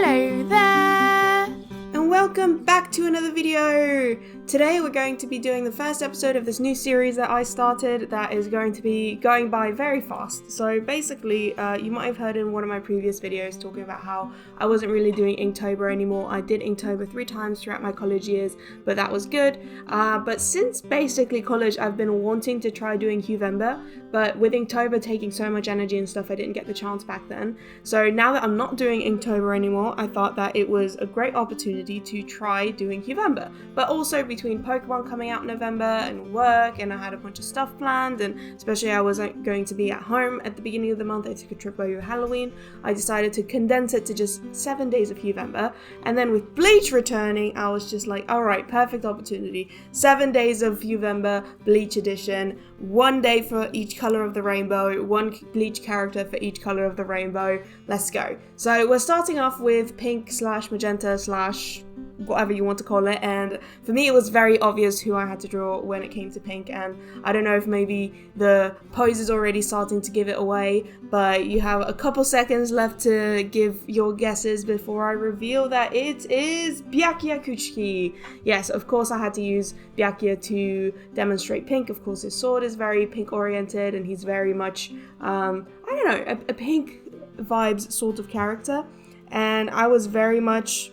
Hello there! And welcome back to another video! Today we're going to be doing the first episode of this new series that I started that is going to be going by very fast. So basically, you might have heard in one of my previous videos talking about how I wasn't really doing Inktober anymore. I did Inktober 3 times throughout my college years, but that was good. But since basically college, I've been wanting to try doing Huevember, but with Inktober taking so much energy and stuff, I didn't get the chance back then. So now that I'm not doing Inktober anymore, I thought that it was a great opportunity to try doing Huevember. But also between Pokemon coming out in November and work, and I had a bunch of stuff planned, and especially I wasn't going to be at home at the beginning of the month. I took a trip over Halloween. I decided to condense it to just 7 days of Huevember, and then with Bleach returning, I was just like, alright, perfect opportunity. 7 days of Huevember, Bleach edition, 1 day for each color of the rainbow, one Bleach character for each color of the rainbow. Let's go. So we're starting off with pink / magenta / whatever you want to call it, and for me it was very obvious who I had to draw when it came to pink, and I don't know if maybe the pose is already starting to give it away, but you have a couple seconds left to give your guesses before I reveal that it is Byakuya Kuchiki. Yes, of course I had to use Byakuya to demonstrate pink. Of course his sword is very pink oriented, and he's very much I don't know, a pink vibes sort of character, and I was very much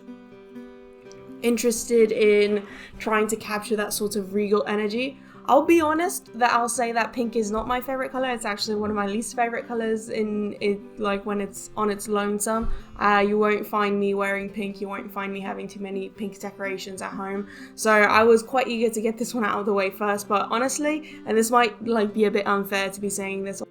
interested in trying to capture that sort of regal energy. I'll be honest that I'll say that pink is not my favorite color. It's actually one of my least favorite colors in it, like when it's on its lonesome. You won't find me wearing pink. You won't find me having too many pink decorations at home. So I was quite eager to get this one out of the way first, but honestly, and this might be a bit unfair to be saying this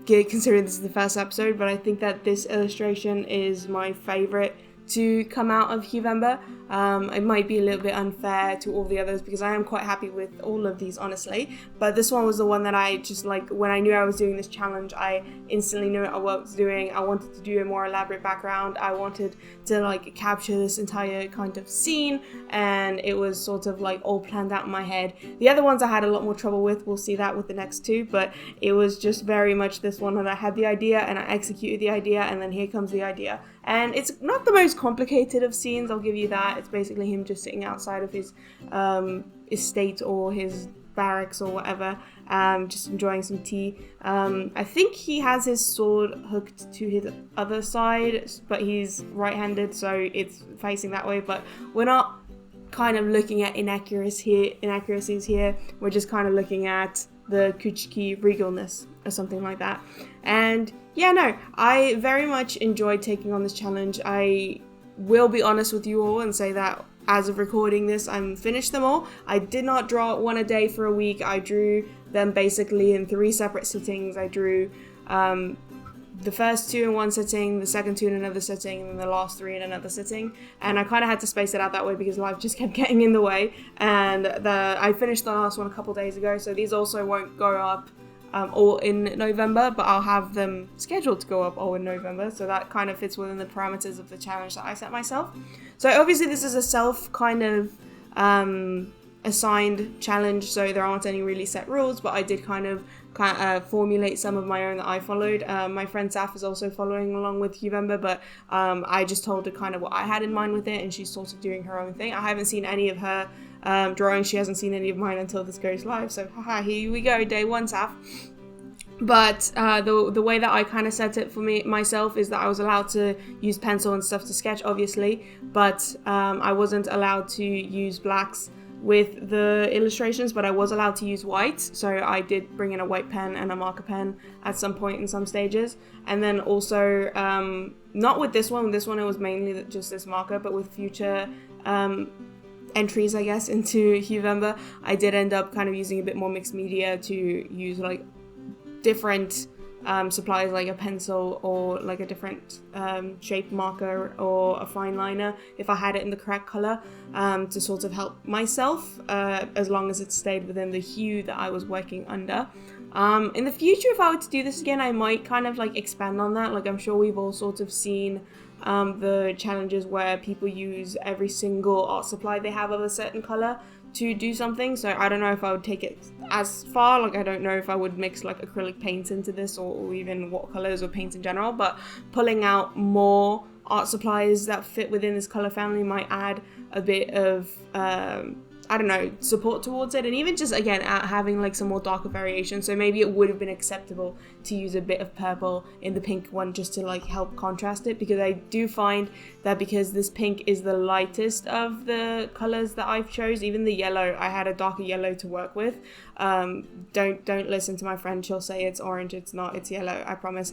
considering this is the first episode, but I think that this illustration is my favorite to come out of Huevember. It might be a little bit unfair to all the others because I am quite happy with all of these, honestly, but this one was the one that I just when I knew I was doing this challenge, I instantly knew what I was doing. I wanted to do a more elaborate background. I wanted to capture this entire kind of scene, and it was sort of all planned out in my head. The other ones I had a lot more trouble with. We'll see that with the next two, but it was just very much this one that I had the idea and I executed the idea, and then here comes the idea. And it's not the most complicated of scenes, I'll give you that. It's basically him just sitting outside of his estate or his barracks or whatever, just enjoying some tea. I think he has his sword hooked to his other side, but he's right-handed, so it's facing that way. But we're not kind of looking at inaccuracies here. We're just kind of looking at the Kuchiki regalness or something like that. And yeah, no, I very much enjoyed taking on this challenge. I will be honest with you all and say that as of recording this, I'm finished them all. I did not draw one a day for a week. I drew them basically in 3 separate sittings. I drew the first 2 in one sitting, the second 2 in another sitting, and then the last 3 in another sitting. And I kind of had to space it out that way because life just kept getting in the way. And I finished the last one a couple days ago, so these also won't go up all in November, but I'll have them scheduled to go up all in November, so that kind of fits within the parameters of the challenge that I set myself. So obviously this is a self kind of assigned challenge, so there aren't any really set rules, but I did kind of formulate some of my own that I followed. My friend Saf is also following along with Huevember, but I just told her kind of what I had in mind with it, and she's sort of doing her own thing. I haven't seen any of her drawings. She hasn't seen any of mine until this goes live, so haha, here we go, day 1, Saf. But the way that I kind of set it for myself is that I was allowed to use pencil and stuff to sketch, obviously, but I wasn't allowed to use blacks with the illustrations, but I was allowed to use white, so I did bring in a white pen and a marker pen at some point in some stages. And then also, not with this one, it was mainly just this marker, but with future entries, I guess, into Huevember, I did end up kind of using a bit more mixed media to use different supplies, like a pencil or a different shaped marker or a fine liner if I had it in the correct color, to sort of help myself as long as it stayed within the hue that I was working under. In the future, if I were to do this again, I might kind of expand on that. I'm sure we've all sort of seen the challenges where people use every single art supply they have of a certain color to do something. So I don't know if I would take it as far. I don't know if I would mix acrylic paints into this or even watercolors or paints in general, but pulling out more art supplies that fit within this color family might add a bit of I don't know, support towards it, and even just again having like some more darker variation. So maybe it would have been acceptable to use a bit of purple in the pink one just to like help contrast it, because I do find that because this pink is the lightest of the colors that I've chose, even the yellow, I had a darker yellow to work with. Don't listen to my friend, she'll say it's orange, it's not, it's yellow, I promise.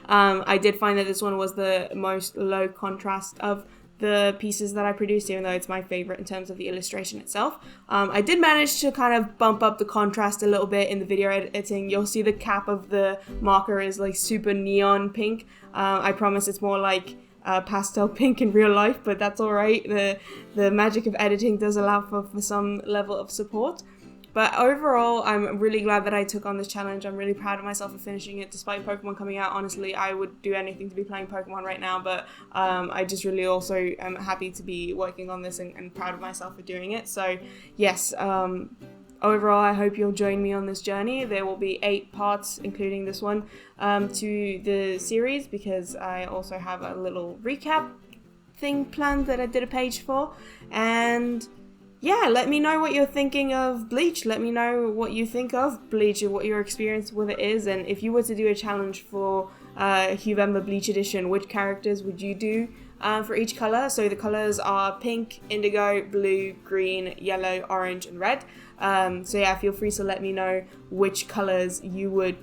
I did find that this one was the most low contrast of the pieces that I produced, even though it's my favorite in terms of the illustration itself. I did manage to kind of bump up the contrast a little bit in the video editing. You'll see the cap of the marker is like super neon pink. I promise it's more like pastel pink in real life, but that's alright. The magic of editing does allow for some level of support. But overall, I'm really glad that I took on this challenge. I'm really proud of myself for finishing it, despite Pokemon coming out. Honestly, I would do anything to be playing Pokemon right now, but I just really also am happy to be working on this and proud of myself for doing it. So yes, overall, I hope you'll join me on this journey. There will be 8 parts, including this one, to the series, because I also have a little recap thing planned that I did a page for. And yeah, let me know what you're thinking of Bleach. Let me know what you think of Bleach and what your experience with it is. And if you were to do a challenge for Huevember Bleach Edition, which characters would you do for each color? So the colors are pink, indigo, blue, green, yellow, orange, and red. So yeah, feel free to let me know which characters you would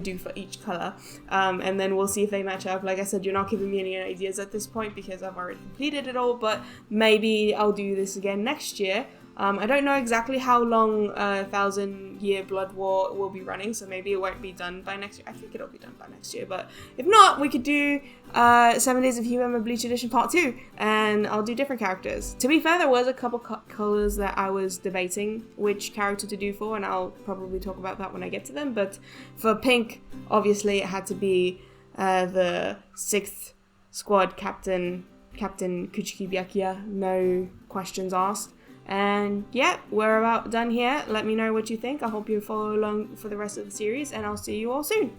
do for each color, and then we'll see if they match up. Like I said, you're not giving me any ideas at this point because I've already completed it all, but maybe I'll do this again next year. I don't know exactly how long 1,000-Year Blood War will be running, so maybe it won't be done by next year. I think it'll be done by next year, but if not, we could do 7 Days of Huevember Bleach Edition Part 2, and I'll do different characters. To be fair, there was a couple colors that I was debating which character to do for, and I'll probably talk about that when I get to them, but for pink, obviously it had to be the 6th squad captain Kuchiki Byakuya, no questions asked. And yeah, we're about done here. Let me know what you think. I hope you follow along for the rest of the series, and I'll see you all soon.